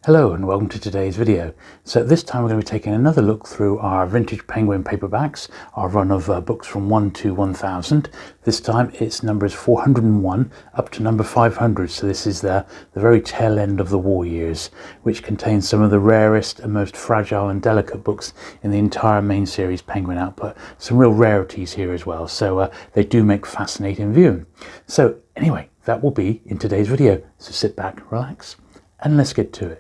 Hello and welcome to today's video. So this time we're going to be taking another look through our vintage Penguin paperbacks, our run of books from 1 to 1000. This time it's numbers 401 up to number 500, so this is the very tail end of the war years, which contains some of the rarest and most fragile and delicate books in the entire main series Penguin output. Some real rarities here as well, so they do make fascinating viewing. So anyway, that will be in today's video, so sit back, relax, and let's get to it.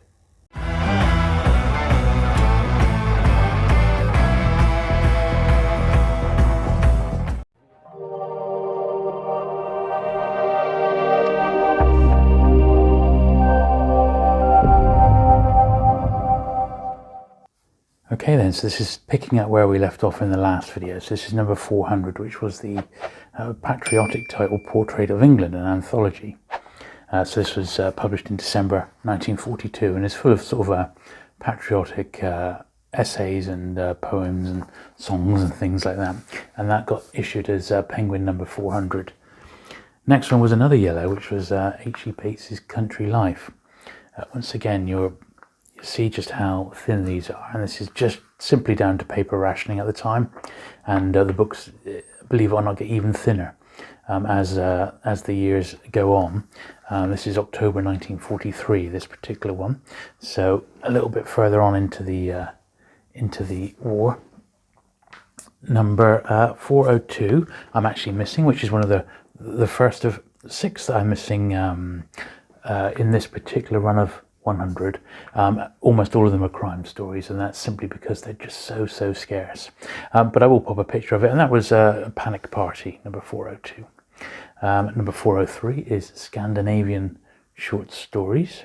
Okay then, so this is picking up where we left off in the last video. So this is number 400, which was the patriotic title Portrait of England, an anthology. So this was published in December 1942 and is full of sort of patriotic essays and poems and songs and things like that. And that got issued as Penguin number 400. Next one was another yellow, which was H.E. Bates's Country Life. Once again, you see just how thin these are, and this is just simply down to paper rationing at the time, and the books, believe it or not, get even thinner as the years go on. This is October 1943, this particular one, so a little bit further on into the war. Number 402 I'm actually missing, which is one of the first of 6 that I'm missing in this particular run of 100. Almost all of them are crime stories, and that's simply because they're just so scarce. But I will pop a picture of it, and that was Panic Party, number 402. Number 403 is Scandinavian Short Stories,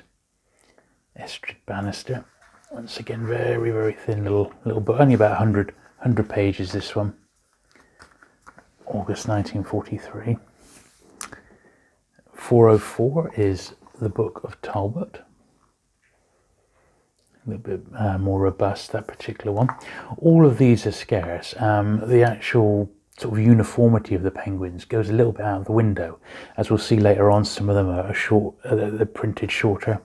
Estrid Bannister. Once again, very thin little book, only about 100 pages, this one. August 1943. 404 is The Book of Talbot. A little bit more robust, that particular one. All of these are scarce. The actual sort of uniformity of the Penguins goes a little bit out of the window. As we'll see later on, some of them are short, they're printed shorter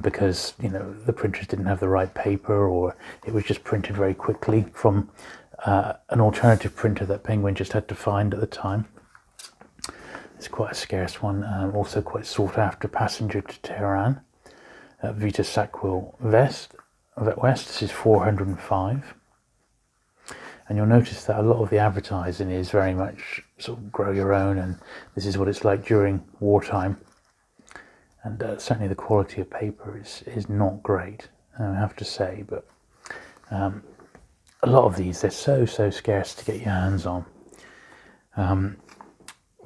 because, you know, the printers didn't have the right paper, or it was just printed very quickly from an alternative printer that Penguin just had to find at the time. It's quite a scarce one, also quite sought after. Passenger to Tehran. Vita Sackville West, this is 405. And you'll notice that a lot of the advertising is very much sort of grow your own, and this is what it's like during wartime. And certainly the quality of paper is not great, I have to say, but a lot of these, they're so scarce to get your hands on.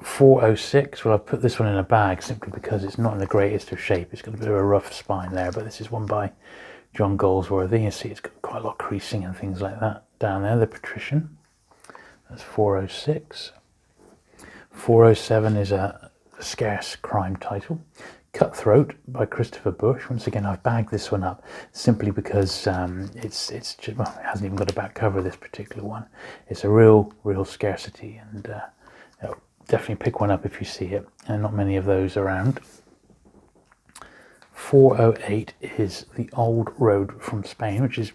406, well, I've put this one in a bag simply because it's not in the greatest of shape. It's got a bit of a rough spine there, but this is one by John Galsworthy. You see it's got quite a lot of creasing and things like that down there. The Patrician, that's 406. 407 is a scarce crime title, Cutthroat by Christopher Bush. Once again, I've bagged this one up simply because it's just, well, it hasn't even got a back cover, this particular one. It's a real scarcity, and definitely pick one up if you see it, and not many of those around. 408 is The Old Road from Spain, which is,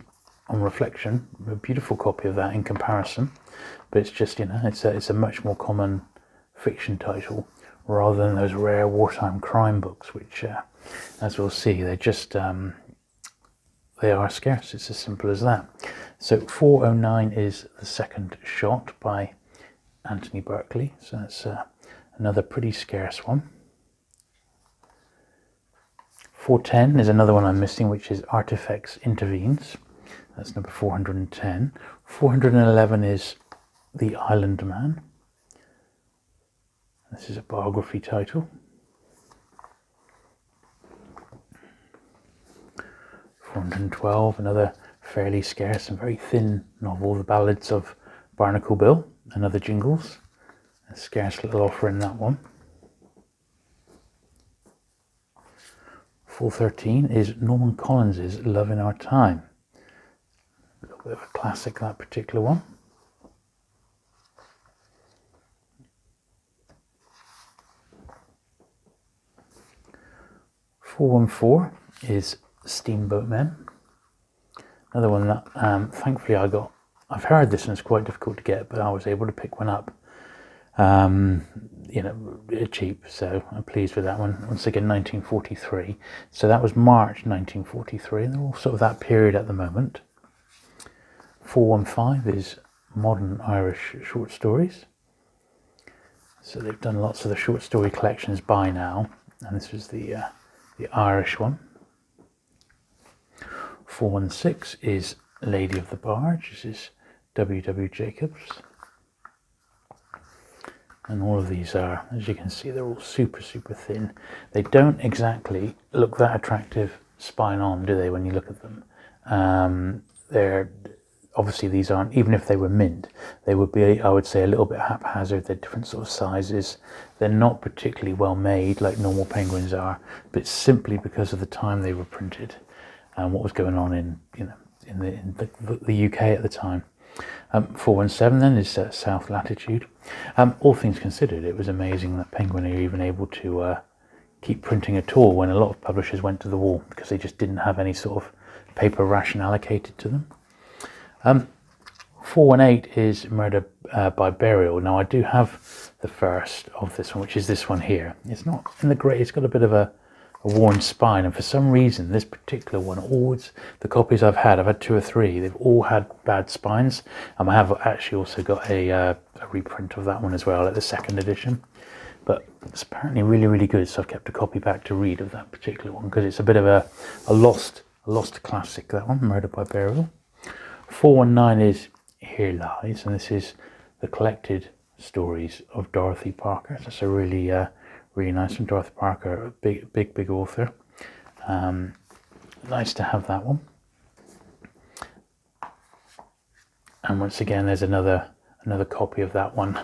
on reflection, a beautiful copy of that in comparison, but it's just, you know, it's a much more common fiction title rather than those rare wartime crime books, which, as we'll see, they're just they are scarce. It's as simple as that. So 409 is The Second Shot by Anthony Berkley, so that's another pretty scarce one. 410 is another one I'm missing, which is Artifacts Intervenes. That's number 410. 411 is The Island Man. This is a biography title. 412, another fairly scarce and very thin novel, The Ballads of Barnacle Bill, another Jingles. A scarce little offer in that one. 413 is Norman Collins's Love in Our Time. A little bit of a classic, that particular one. 414 is Steamboat Men. Another one that thankfully I've heard this one's quite difficult to get, but I was able to pick one up, you know, cheap, so I'm pleased with that one. Once again, 1943. So that was March 1943, and they're all sort of that period at the moment. 415 is Modern Irish Short Stories. So they've done lots of the short story collections by now, and this was the Irish one. 416 is Lady of the Barge. This is W. Jacobs. And all of these are, as you can see, they're all super thin. They don't exactly look that attractive spine on, do they, when you look at them? They're obviously, these aren't, even if they were mint, they would be, I would say, a little bit haphazard. They're different sort of sizes. They're not particularly well made like normal penguins are, but simply because of the time they were printed and what was going on in, you know, in the UK at the time. 417 then is South Latitude. All things considered, it was amazing that Penguin are even able to keep printing at all when a lot of publishers went to the wall because they just didn't have any sort of paper ration allocated to them. 418 is Murder by Burial. Now I do have the first of this one, which is this one here. It's not in the great, it's got a bit of a worn spine, and for some reason this particular one, always the copies I've had 2 or 3, they've all had bad spines. I have actually also got a reprint of that one as well, at the 2nd edition, but it's apparently really good, so I've kept a copy back to read of that particular one because it's a bit of a lost classic, that one, Murder by Burial. 419 is Here Lies, and this is the collected stories of Dorothy Parker. That's a really nice one. Dorothy Parker, a big author. Nice to have that one. And once again, there's another copy of that one.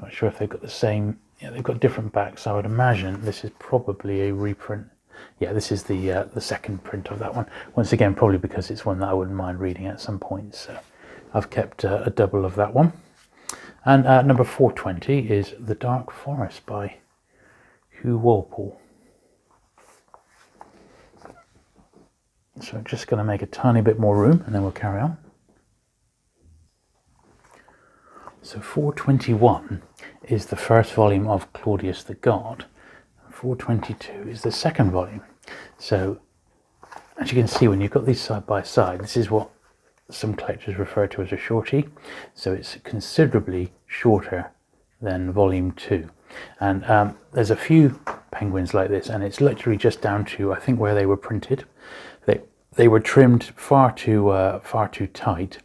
Not sure if they've got the same. Yeah, they've got different backs. I would imagine this is probably a reprint. Yeah, this is the 2nd print of that one. Once again, probably because it's one that I wouldn't mind reading at some point. So I've kept a double of that one. And number 420 is The Dark Forest by HUGH Walpole. So I'm just going to make a tiny bit more room and then we'll carry on. So 421 is the first volume of Claudius the God. 422 is the 2nd volume. So as you can see, when you've got these side by side, this is what some collectors refer to as a shorty. So it's considerably shorter than volume 2. And there's a few penguins like this, and it's literally just down to, I think, where they were printed. They were trimmed far too tight,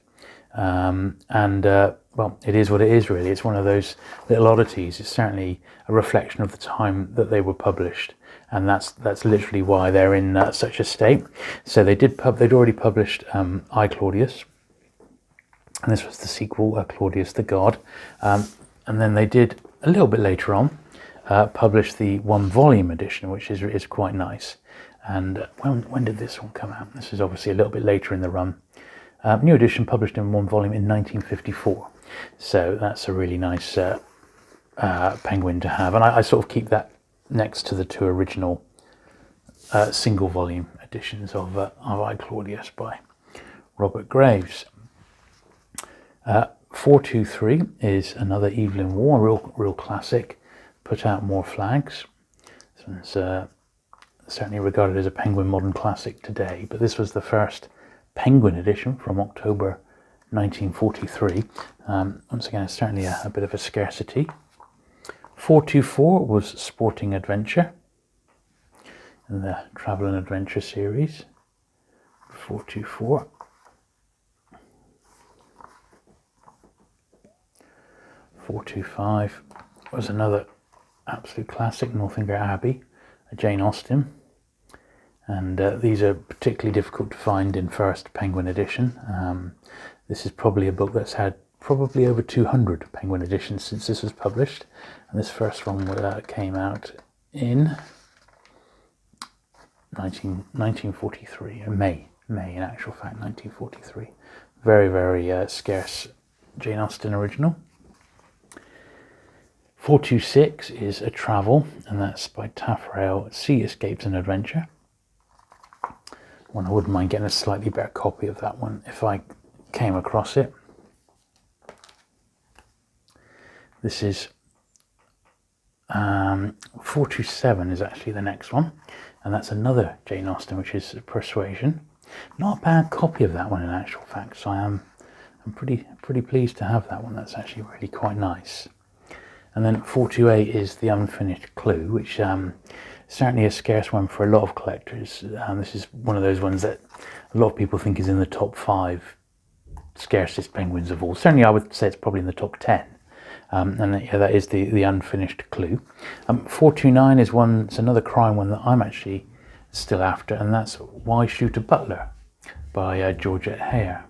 well, it is what it is, really. It's one of those little oddities. It's certainly a reflection of the time that they were published, and that's literally why they're in such a state. So they'd already published I, Claudius, and this was the sequel, Claudius the God, and then they did a little bit later on publish the 1-volume edition, which is quite nice. And when did this one come out? This is obviously a little bit later in the run. New edition published in 1 volume in 1954. So that's a really nice penguin to have. And I sort of keep that next to the 2 original single volume editions of I, Claudius by Robert Graves. 423 is another Evelyn Waugh, real classic. Put Out More Flags. This one's certainly regarded as a penguin modern classic today, but this was the first penguin edition from October 1943. Once again, it's certainly a bit of a scarcity. 424 was Sporting Adventure in the Travel and Adventure series. 424. 425 was another absolute classic, Northanger Abbey, a Jane Austen. And these are particularly difficult to find in first Penguin edition. This is probably a book that's had probably over 200 Penguin editions since this was published. And this first one came out in 1943, May in actual fact, 1943. Very scarce Jane Austen original. 426 is A Travel, and that's by Taffrail, Sea Escapes and Adventure. one I wouldn't mind getting a slightly better copy of that one if I came across it. This is 427 is actually the next one, and that's another Jane Austen, which is Persuasion. Not a bad copy of that one in actual fact, so I'm pretty pleased to have that one. That's actually really quite nice. And then 428 is The Unfinished Clue, which certainly a scarce one for a lot of collectors. This is one of those ones that a lot of people think is in the top 5 scarcest penguins of all. Certainly I would say it's probably in the top 10. And yeah, that is the Unfinished Clue. 429 is one, it's another crime one that I'm actually still after, and that's Why Shoot a Butler by Georgette Heyer.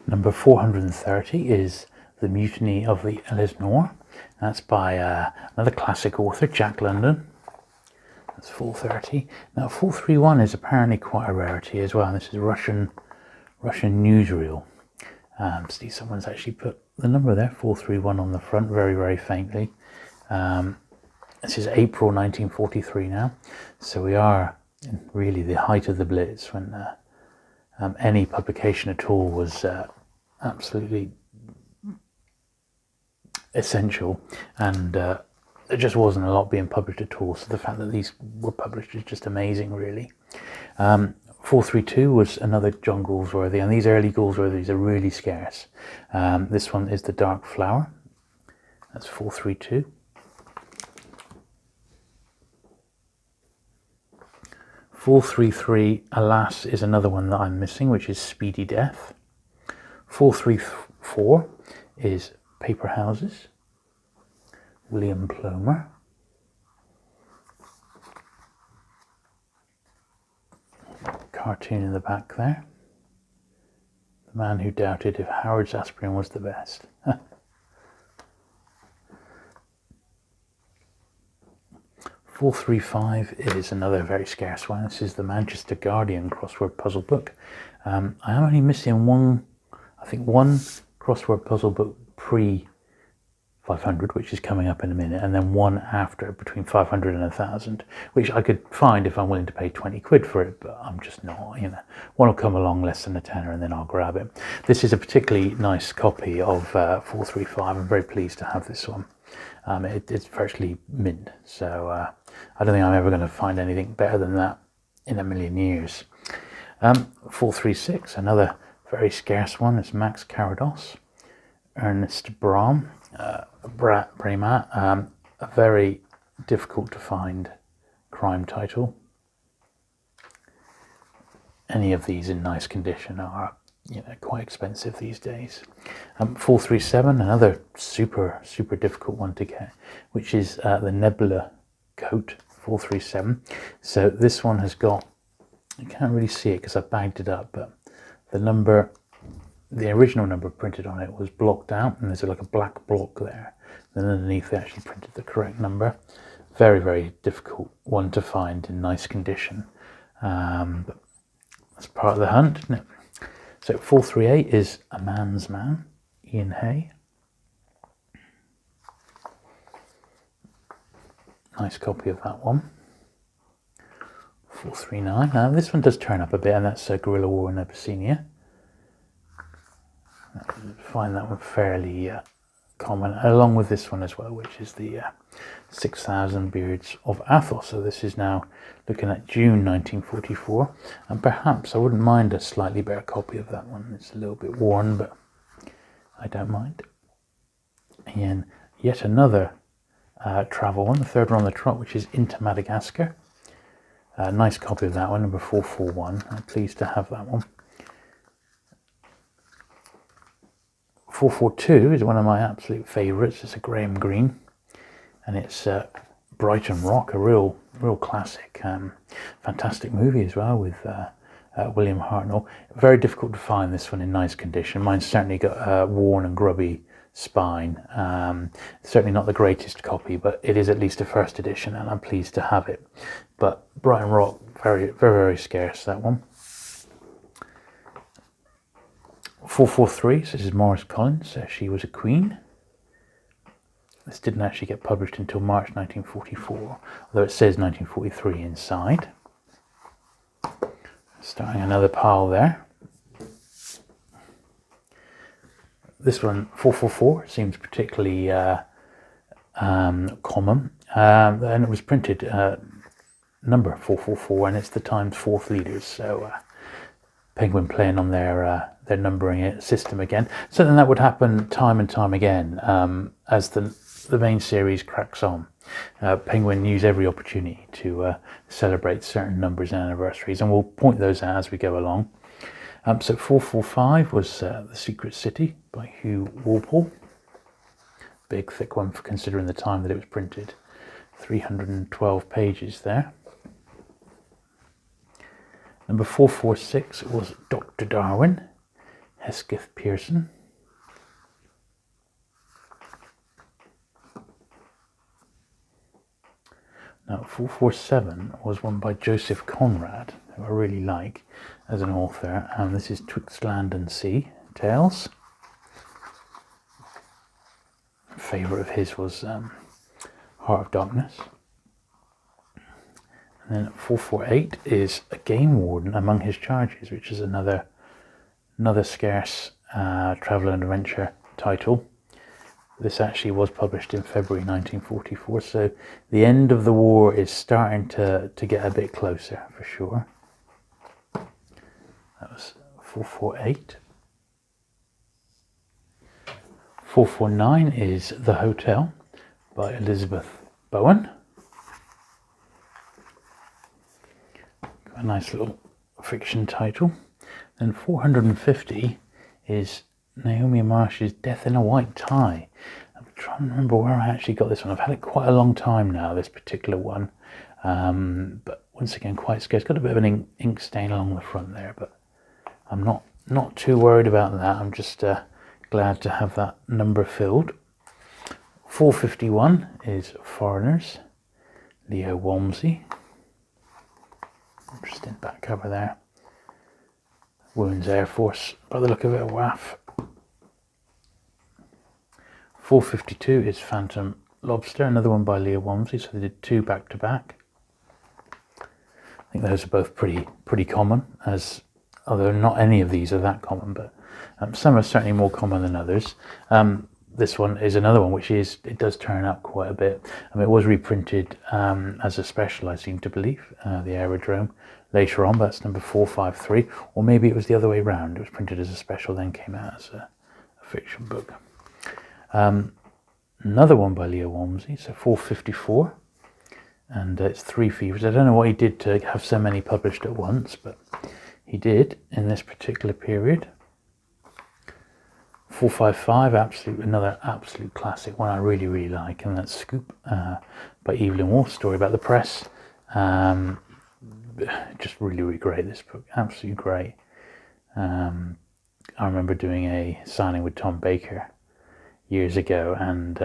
Number 430 is The Mutiny of the Elsinore. That's by another classic author, Jack London. That's 430. Now 431 is apparently quite a rarity as well. This is Russian newsreel. See, someone's actually put the number there, 431 on the front, very faintly. This is April 1943 now, so we are in really the height of the Blitz, when any publication at all was absolutely essential, and there just wasn't a lot being published at all, so the fact that these were published is just amazing, really. 432 was another John Galsworthy, and these early Galsworthys are really scarce. This one is The Dark Flower. That's 432. 433, alas, is another one that I'm missing, which is Speedy Death. 434 is Paper Houses, William Plomer. Cartoon in the back there. The man who doubted if Howard's aspirin was the best. 435 is another very scarce one. This is the Manchester Guardian crossword puzzle book. I am only missing one, I think one crossword puzzle book pre 500, which is coming up in a minute, and then one after, between 500 and 1,000, which I could find if I'm willing to pay 20 quid for it, but I'm just not, you know. One will come along less than a tenner and then I'll grab it. This is a particularly nice copy of 435. I'm very pleased to have this one. It's virtually mint, so I don't think I'm ever going to find anything better than that in a million years. 436, another very scarce one. It's Max Carados, Ernest Brahm, Bremat, a very difficult to find crime title. Any of these in nice condition are, you know, quite expensive these days. 437, another super difficult one to get, which is the Nebula Coat, 437. So this one has got, you can't really see it because I bagged it up, but the number, the original number printed on it was blocked out, and there's like a black block there. Then underneath they actually printed the correct number. Very difficult one to find in nice condition. But that's part of the hunt, isn't it? So 438 is A Man's Man, Ian Hay. Nice copy of that one. 439. Now this one does turn up a bit, and that's Guerrilla War in Abyssinia. I find that one fairly common, along with this one as well, which is the 6,000 Beards of Athos. So this is now looking at June 1944, and perhaps I wouldn't mind a slightly better copy of that one. It's a little bit worn, but I don't mind. And yet another travel one, the third one on the trot, which is Into Madagascar. Nice copy of that one, number 441. I'm pleased to have that one. 442 is one of my absolute favourites. It's a Graham Greene, and it's Brighton Rock, a real classic. Fantastic movie as well with William Hartnell. Very difficult to find this one in nice condition. Mine's certainly got a worn and grubby spine. Certainly not the greatest copy, but it is at least a first edition, and I'm pleased to have it. But Brighton Rock, very scarce, that one. 443, so this is Morris Collins, She Was a Queen. This didn't actually get published until March 1944, although it says 1943 inside. Starting another pile there. This one, 444, seems particularly common. And it was printed number 444, and it's the Times 4th leaders. So Penguin playing on their numbering system again. Something that would happen time and time again as the main series cracks on. Penguin use every opportunity to celebrate certain numbers and anniversaries, and we'll point those out as we go along. So 445 was The Secret City by Hugh Walpole. Big thick one for considering the time that it was printed. 312 pages there. Number 446 was Dr. Darwin, Hesketh Pearson. Now 447 was one by Joseph Conrad, who I really like as an author, and this is Twixt Land and Sea Tales. A favourite of his was Heart of Darkness. And then 448 is A Game Warden Among His Charges, which is another scarce travel and adventure title. This actually was published in February 1944, so the end of the war is starting to get a bit closer for sure. That was 448. 449 is The Hotel by Elizabeth Bowen. A nice little fiction title. Then 450 is Ngaio Marsh's Death in a White Tie. I'm trying to remember where I actually got this one. I've had it quite a long time now, this particular one. But once again, quite scarce. Got a bit of an ink stain along the front there, but I'm not too worried about that. I'm just glad to have that number filled. 451 is Foreigners, Leo Walmsley. Interesting back cover there. Wounds Air Force, by the look of it, a WAF. 452 is Phantom Lobster, another one by Leo Walmsley, so they did two back to back. I think those are both pretty common, although not any of these are that common, but some are certainly more common than others. This one is another one which it does turn up quite a bit. It was reprinted as a special, I seem to believe, the Aerodrome, later on, but that's number 453, or maybe it was the other way around. It was printed as a special, then came out as a fiction book. Another one by Leo Walmsley, so 454, and it's Three Fevers. I don't know what he did to have so many published at once, but he did in this particular period. 455, another absolute classic, one I really like, and that's Scoop by Evelyn Waugh, story about the press. Just really great, this book, absolutely great. I remember doing a signing with Tom Baker years ago, and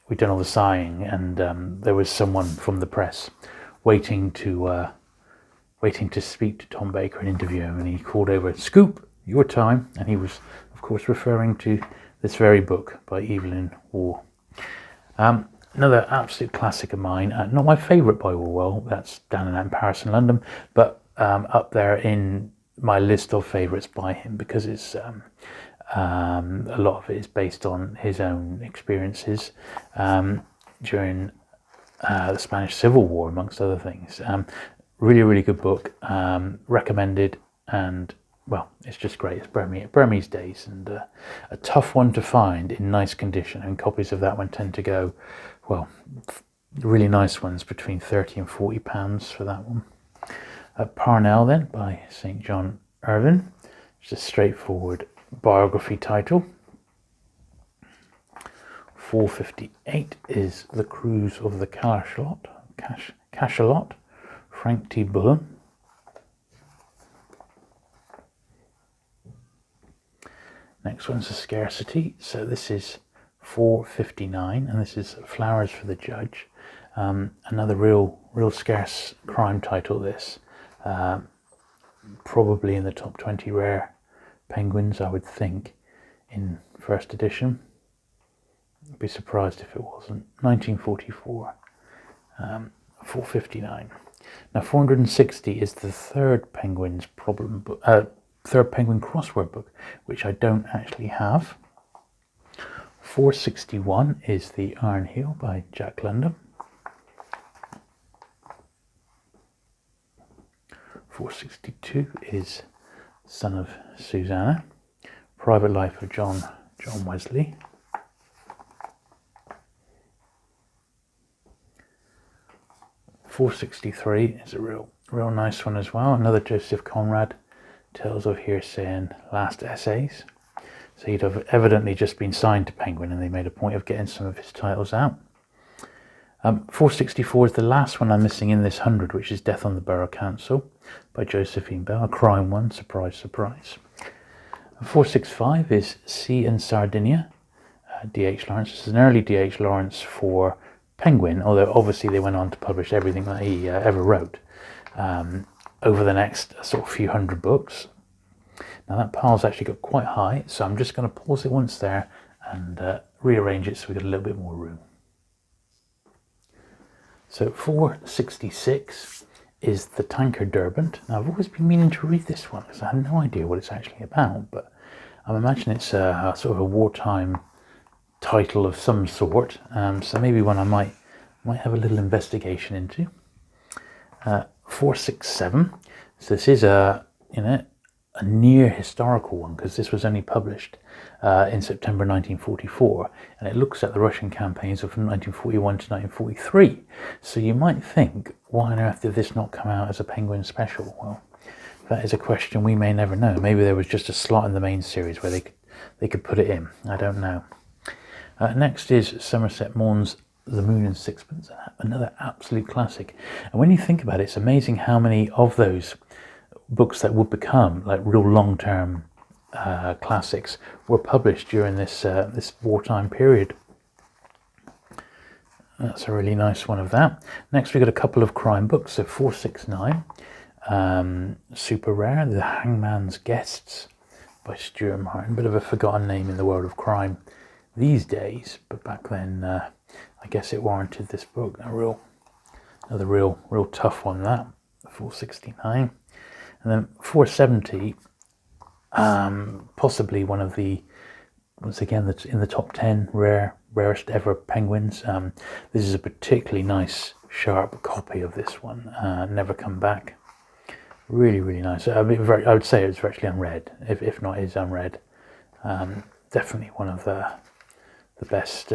we'd done all the signing, and there was someone from the press waiting to speak to Tom Baker and interview him, and he called over, "Scoop, your time," and he was of course referring to this very book by Evelyn Waugh. Another absolute classic of mine, not my favourite by Orwell, that's Down and Out in Paris and London, but up there in my list of favourites by him, because it's a lot of it is based on his own experiences during the Spanish Civil War, amongst other things. Really good book, recommended, and well, it's just great. It's Burmese Days, and a tough one to find in nice condition, and copies of that one tend to go, well, really nice ones, between £30 and £40 for that one. Parnell then, by St. John Irvine. It's a straightforward biography title. 458 is The Cruise of the Cachalot, Frank T. Bullen. Next one's A Scarcity, so this is 459, and this is Flowers for the Judge. Another real scarce crime title, this. Probably in the top 20 rare Penguins, I would think, in first edition. I'd be surprised if it wasn't. 1944, 459. Now 460 is the third Penguins third Penguin crossword book, which I don't actually have. 461 is the Iron Heel by Jack London. 462 is Son of Susanna, Private Life of John Wesley. 463 is a real nice one as well. Another Joseph Conrad, Tales of Hearsay and Last Essays. So he'd have evidently just been signed to Penguin, and they made a point of getting some of his titles out. 464 is the last one I'm missing in this 100, which is Death on the Borough Council by Josephine Bell, a crime one, surprise, surprise. 465 is Sea and Sardinia, D.H. Lawrence. This is an early D.H. Lawrence for Penguin, although obviously they went on to publish everything that he ever wrote over the next sort of few hundred books. Now that pile's actually got quite high, so I'm just going to pause it once there and rearrange it so we get a little bit more room. So 466 is The Tanker Derbent. Now I've always been meaning to read this one because I have no idea what it's actually about, but I imagine it's a sort of a wartime title of some sort, so maybe one I might have a little investigation into. 467. So this is a near historical one, because this was only published in September 1944, and it looks at the Russian campaigns of 1941 to 1943. So you might think, why on earth did this not come out as a Penguin special? Well, that is a question we may never know. Maybe there was just a slot in the main series where they could put it in. I don't know. Next is Somerset Maugham's The Moon and Sixpence, another absolute classic. And when you think about it, it's amazing how many of those books that would become like real long-term classics were published during this wartime period. That's a really nice one of that. Next, we've got a couple of crime books. So 469, super rare, The Hangman's Guests by Stuart Martin. Bit of a forgotten name in the world of crime these days, but back then I guess it warranted this book. Another real tough one, that 469. And then 470, possibly one of the, once again, that's in the top 10 rarest ever Penguins. This is a particularly nice, sharp copy of this one, Never Come Back. Really nice. I would say it's virtually unread, if not is unread. Definitely one of the best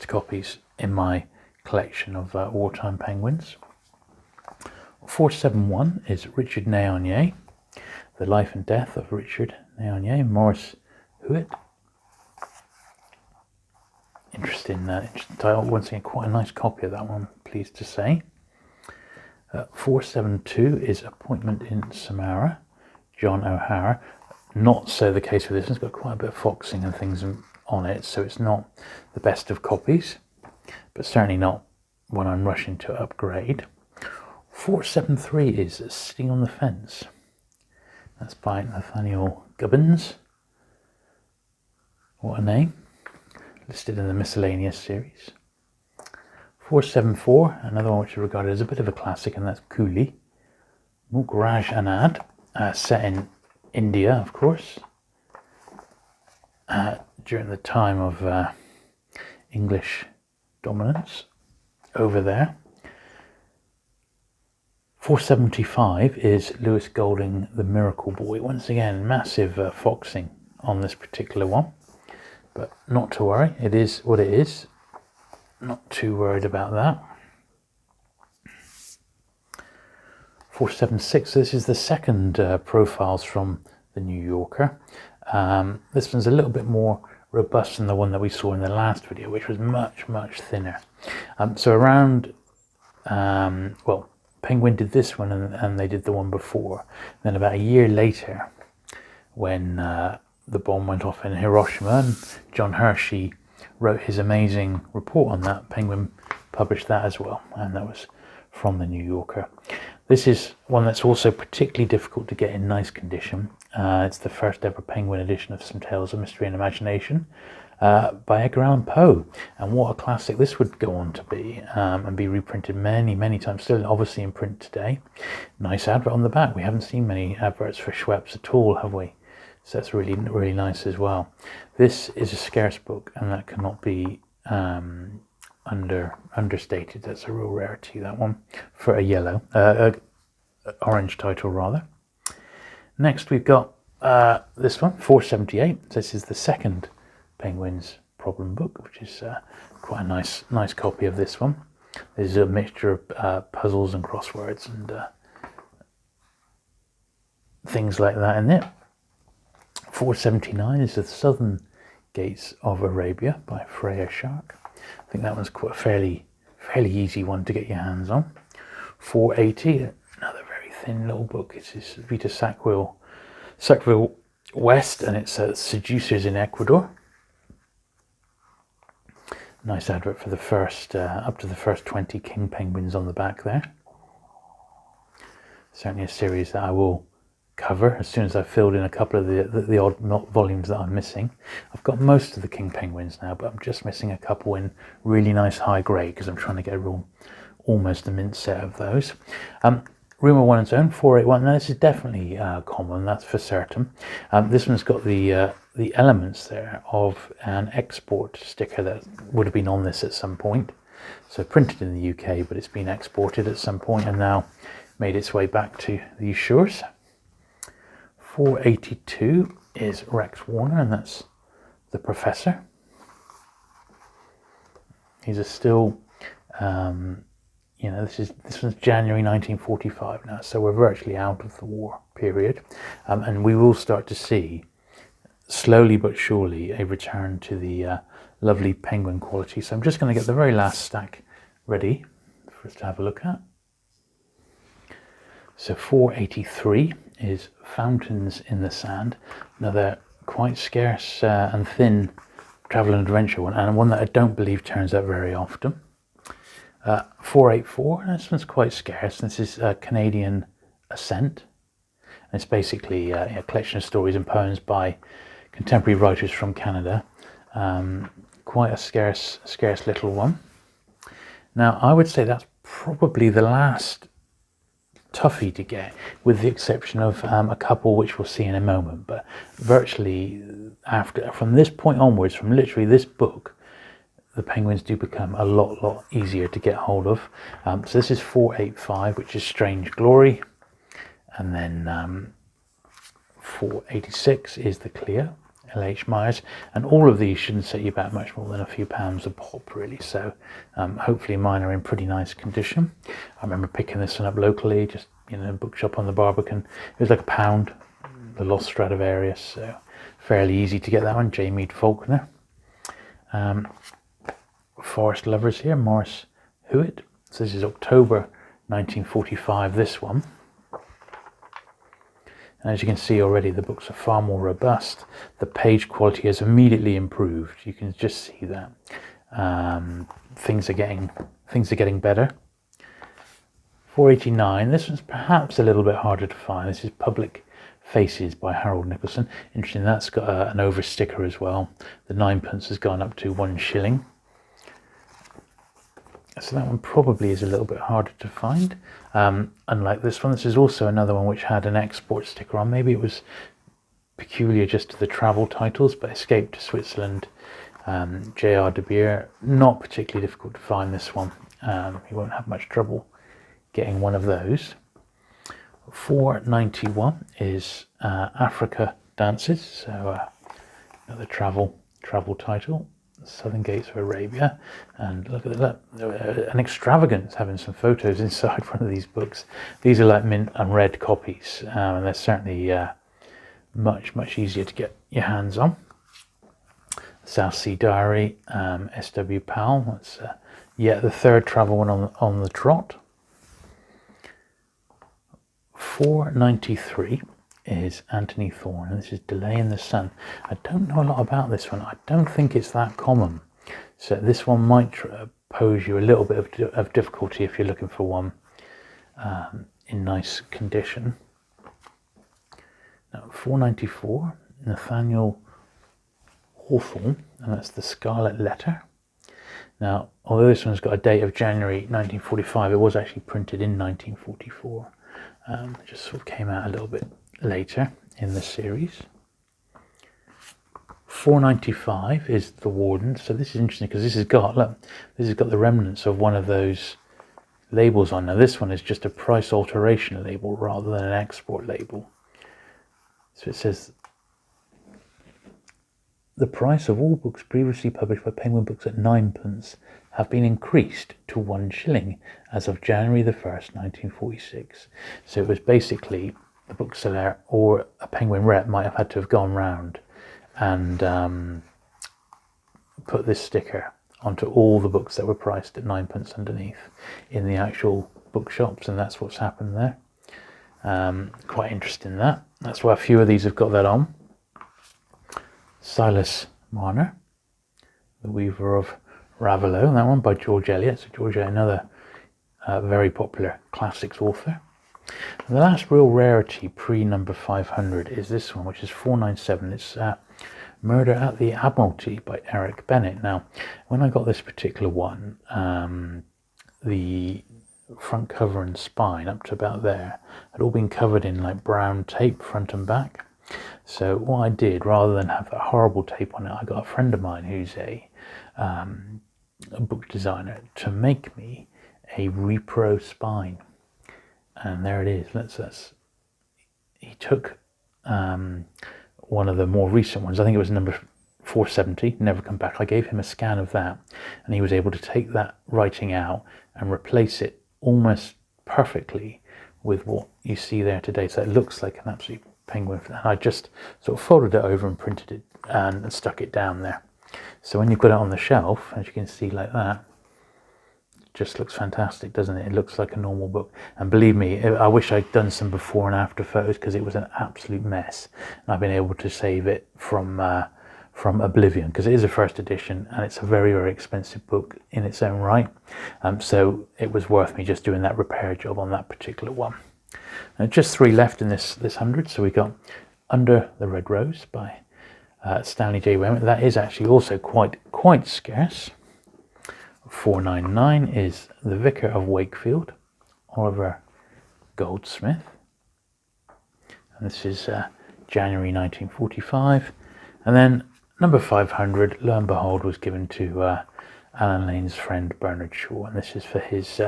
copies in my collection of wartime Penguins. 471 is Richard Naonier, The Life and Death of Richard Naonier, Maurice Huet. Interesting title. Once again, quite a nice copy of that one, pleased to say. 472 is Appointment in Samarra, John O'Hara. Not so the case with this. It's got quite a bit of foxing and things on it, so it's not the best of copies, but certainly not one I'm rushing to upgrade. 473 is Sitting on the Fence. That's by Nathaniel Gubbins. What a name. Listed in the Miscellaneous series. 474, another one which is regarded as a bit of a classic, and that's Coolie. Mukraj Anand, set in India, of course, during the time of English dominance over there. 475 is Lewis Golding, The Miracle Boy. Once again, massive foxing on this particular one, but not to worry, it is what it is. Not too worried about that. 476, this is the second profiles from the New Yorker. This one's a little bit more robust than the one that we saw in the last video, which was much thinner. So around, well, Penguin did this one and they did the one before. Then about a year later, when the bomb went off in Hiroshima, and John Hershey wrote his amazing report on that, Penguin published that as well, and that was from the New Yorker. This is one that's also particularly difficult to get in nice condition. It's the first ever Penguin edition of Some Tales of Mystery and Imagination. by Edgar Allan Poe. And what a classic this would go on to be, and be reprinted many, many times, still obviously in print today. Nice advert on the back. We haven't seen many adverts for Schweppes at all, have we? So that's really, really nice as well. This is a scarce book, and that cannot be understated. That's a real rarity, that one, for a yellow, orange title rather. Next we've got this one, 478. This is the second Penguins problem book, which is quite a nice copy of this one. There's a mixture of puzzles and crosswords and things like that in it. 479 is the Southern Gates of Arabia by Freya Shark. I think that one's quite a fairly easy one to get your hands on. 480, another very thin little book. This is Vita Sackville West, and it's Seducers in Ecuador. Nice advert for the first, up to the first 20 king penguins on the back there. Certainly a series that I will cover as soon as I've filled in a couple of the odd volumes that I'm missing. I've got most of the king penguins now, but I'm just missing a couple in really nice high grade because I'm trying to get a real, almost a mint set of those. Rumour One and Zone 481. Now this is definitely common, that's for certain. This one's got the elements there of an export sticker that would have been on this at some point. So printed in the UK, but it's been exported at some point and now made its way back to these shores. 482 is Rex Warner, and that's the Professor. He's a still, you know, this was January 1945 now, so we're virtually out of the war period, and we will start to see, slowly but surely, a return to the lovely penguin quality. So I'm just going to get the very last stack ready for us to have a look at. So 483 is Fountains in the Sand, another quite scarce and thin travel and adventure one, and one that I don't believe turns up very often. 484, this one's quite scarce. This is Canadian Ascent. And it's basically a collection of stories and poems by contemporary writers from Canada. Quite a scarce little one. Now I would say that's probably the last toughie to get, with the exception of a couple which we'll see in a moment, but virtually from this point onwards, from literally this book, the penguins do become a lot easier to get hold of. So this is 485, which is Strange Glory, and then 486 is The Cleo, L.H. Myers, and all of these shouldn't set you back much more than a few pounds a pop, really. So hopefully mine are in pretty nice condition. I remember picking this one up locally, just in a bookshop on the Barbican. It was like £1, the Lost Stradivarius, so fairly easy to get that one. J. Mead Faulkner. Forest Lovers here, Morris Hewitt. So this is October 1945, this one. And as you can see already, the books are far more robust. The page quality has immediately improved. You can just see that. Things are getting better. 489, this one's perhaps a little bit harder to find. This is Public Faces by Harold Nicholson. Interesting, that's got an over sticker as well. The 9p has gone up to 1 shilling. So that one probably is a little bit harder to find. Unlike this one, this is also another one which had an export sticker on. Maybe it was peculiar just to the travel titles, but Escape to Switzerland, J.R. de Beer, not particularly difficult to find this one. You won't have much trouble getting one of those. 491 is Africa Dances, so another travel title. Southern Gates of Arabia, and look at that, an extravagance having some photos inside one of these books. These are like mint unread copies, and they're certainly much easier to get your hands on. South Sea Diary, S.W. Powell, that's yet the third travel one on the trot. 493 is Anthony Thorne, and this is Delay in the Sun. I don't know a lot about this one. I don't think it's that common, so this one might pose you a little bit of difficulty if you're looking for one in nice condition. Now 494, Nathaniel Hawthorne, and that's the Scarlet Letter. Now, although this one's got a date of January 1945, it was actually printed in 1944. It just sort of came out a little bit later in the series. 4.95 is the Warden. So this is interesting because this has got, look, this has got the remnants of one of those labels on. Now this one is just a price alteration label rather than an export label. So it says, the price of all books previously published by Penguin Books at 9p have been increased to 1 shilling as of January the 1st, 1946. So it was basically the bookseller or a Penguin rep might have had to have gone round and put this sticker onto all the books that were priced at 9p underneath in the actual bookshops, and that's what's happened there. Quite interesting that. That's why a few of these have got that on. Silas Marner, The Weaver of Ravelot, that one by George Eliot. So George Eliot, another very popular classics author. And the last real rarity pre-number 500 is this one, which is 497. It's Murder at the Admiralty by Eric Bennett. Now, when I got this particular one, the front cover and spine up to about there had all been covered in like brown tape front and back. So what I did, rather than have that horrible tape on it, I got a friend of mine who's a book designer to make me a repro spine, and there it is. He took one of the more recent ones. I think it was number 470, Never Come Back. I gave him a scan of that, and he was able to take that writing out and replace it almost perfectly with what you see there today. So it looks like an absolute penguin, and I just sort of folded it over and printed it and stuck it down there. So when you put it on the shelf, as you can see like that, it just looks fantastic, doesn't it? It looks like a normal book. And believe me, I wish I'd done some before and after photos, because it was an absolute mess, and I've been able to save it from oblivion, because it is a first edition and it's a very, very expensive book in its own right. So it was worth me just doing that repair job on that particular one. Just 3 left in this 100. So we got Under the Red Rose by Stanley J. Wayman. That is actually also quite scarce. 499 is The Vicar of Wakefield, Oliver Goldsmith, and this is January 1945. And then number 500, lo and behold, was given to Alan Lane's friend Bernard Shaw, and this is for his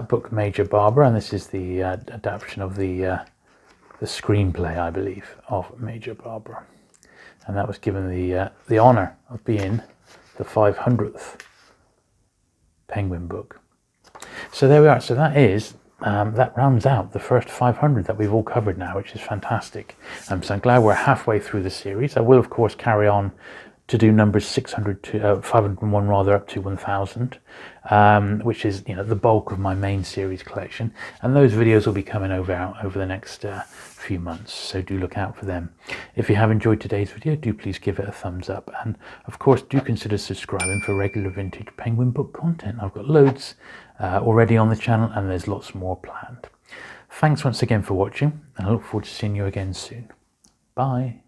book Major Barbara, and this is the adaptation of the screenplay, I believe, of Major Barbara, and that was given the honour of being the 500th Penguin book. So there we are. So that is that rounds out the first 500 that we've all covered now, which is fantastic. So I'm glad we're halfway through the series. I will of course carry on to do numbers 600 to 501 rather, up to 1000, which is, you know, the bulk of my main series collection, and those videos will be coming over the next few months, so do look out for them. If you have enjoyed today's video, do please give it a thumbs up, and of course do consider subscribing for regular vintage Penguin book content. I've got loads already on the channel, and there's lots more planned. Thanks once again for watching, and I look forward to seeing you again soon. Bye.